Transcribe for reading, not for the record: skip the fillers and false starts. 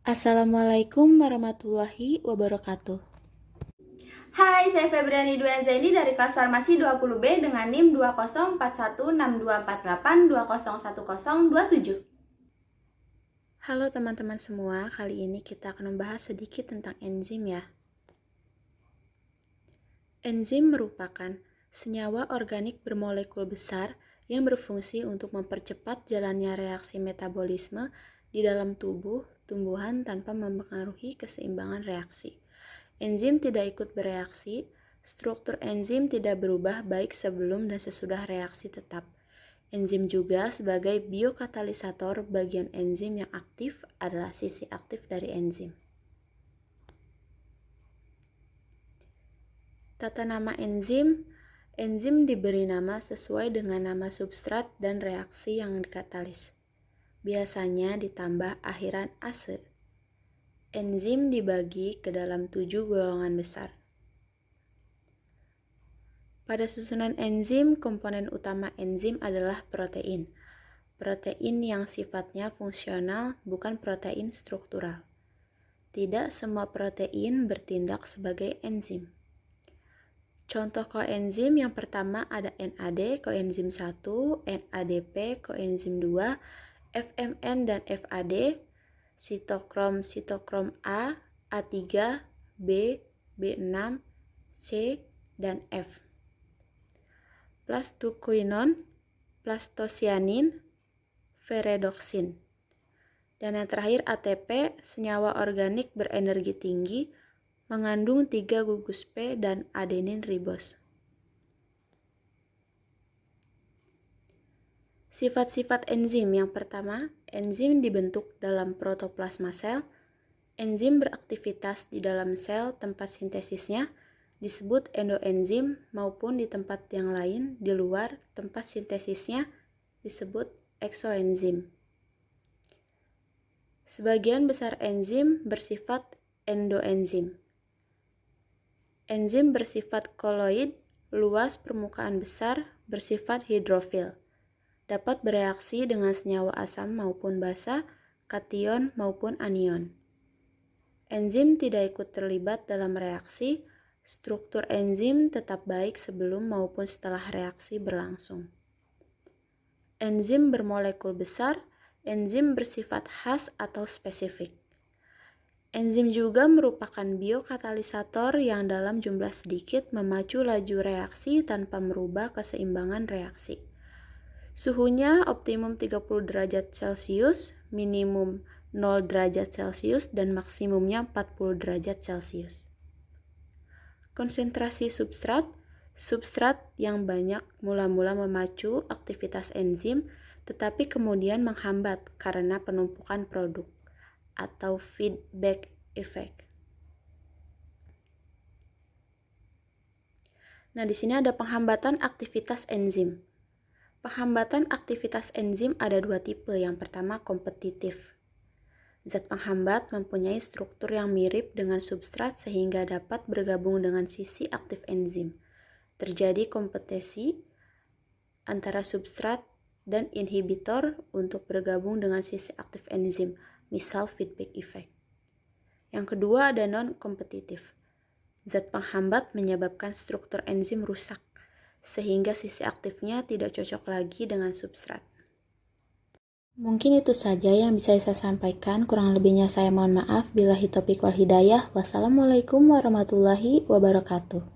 Assalamualaikum warahmatullahi wabarakatuh. Hai, saya Febriani Dwi Anzaini dari kelas Farmasi 20B dengan NIM 2041624820101027. Halo teman-teman semua, kali ini kita akan membahas sedikit tentang enzim ya. Enzim merupakan senyawa organik bermolekul besar yang berfungsi untuk mempercepat jalannya reaksi metabolisme di dalam tubuh tumbuhan tanpa mempengaruhi keseimbangan reaksi. Enzim tidak ikut bereaksi, struktur enzim tidak berubah baik sebelum dan sesudah reaksi tetap. Enzim juga sebagai biokatalisator. Bagian enzim yang aktif adalah sisi aktif dari enzim. Tata nama enzim. Enzim diberi nama sesuai dengan nama substrat dan reaksi yang dikatalis. Biasanya ditambah akhiran ase. Enzim dibagi ke dalam 7 golongan besar. Pada susunan enzim, komponen utama enzim adalah protein. Protein yang sifatnya fungsional, bukan protein struktural. Tidak semua protein bertindak sebagai enzim. Contoh koenzim yang pertama ada NAD, koenzim 1, NADP, koenzim 2, FMN dan FAD, sitokrom A, A3, B, B6, C, dan F. Plastoquinone, plastocyanin, ferredoksin. Dan yang terakhir ATP, senyawa organik berenergi tinggi, mengandung 3 gugus P dan adenin ribos. Sifat-sifat enzim yang pertama, enzim dibentuk dalam protoplasma sel. Enzim beraktivitas di dalam sel tempat sintesisnya disebut endoenzim maupun di tempat yang lain di luar tempat sintesisnya disebut eksoenzim. Sebagian besar enzim bersifat endoenzim. Enzim bersifat koloid, luas permukaan besar, bersifat hidrofil. Dapat bereaksi dengan senyawa asam maupun basa, kation maupun anion. Enzim tidak ikut terlibat dalam reaksi, struktur enzim tetap baik sebelum maupun setelah reaksi berlangsung. Enzim bermolekul besar, enzim bersifat khas atau spesifik. Enzim juga merupakan biokatalisator yang dalam jumlah sedikit memacu laju reaksi tanpa merubah keseimbangan reaksi. Suhunya optimum 30 derajat Celcius, minimum 0 derajat Celcius, dan maksimumnya 40 derajat Celcius. Konsentrasi substrat. Substrat yang banyak mula-mula memacu aktivitas enzim, tetapi kemudian menghambat karena penumpukan produk atau feedback effect. Nah, di sini ada penghambatan aktivitas enzim. Penghambatan aktivitas enzim ada 2 tipe. Yang pertama kompetitif. Zat penghambat mempunyai struktur yang mirip dengan substrat sehingga dapat bergabung dengan sisi aktif enzim. Terjadi kompetisi antara substrat dan inhibitor untuk bergabung dengan sisi aktif enzim, misal feedback effect. Yang kedua ada non-kompetitif. Zat penghambat menyebabkan struktur enzim rusak, sehingga sisi aktifnya tidak cocok lagi dengan substrat. Mungkin itu saja yang bisa saya sampaikan, kurang lebihnya saya mohon maaf. Billahi taufiq wal hidayah. Wassalamualaikum warahmatullahi wabarakatuh.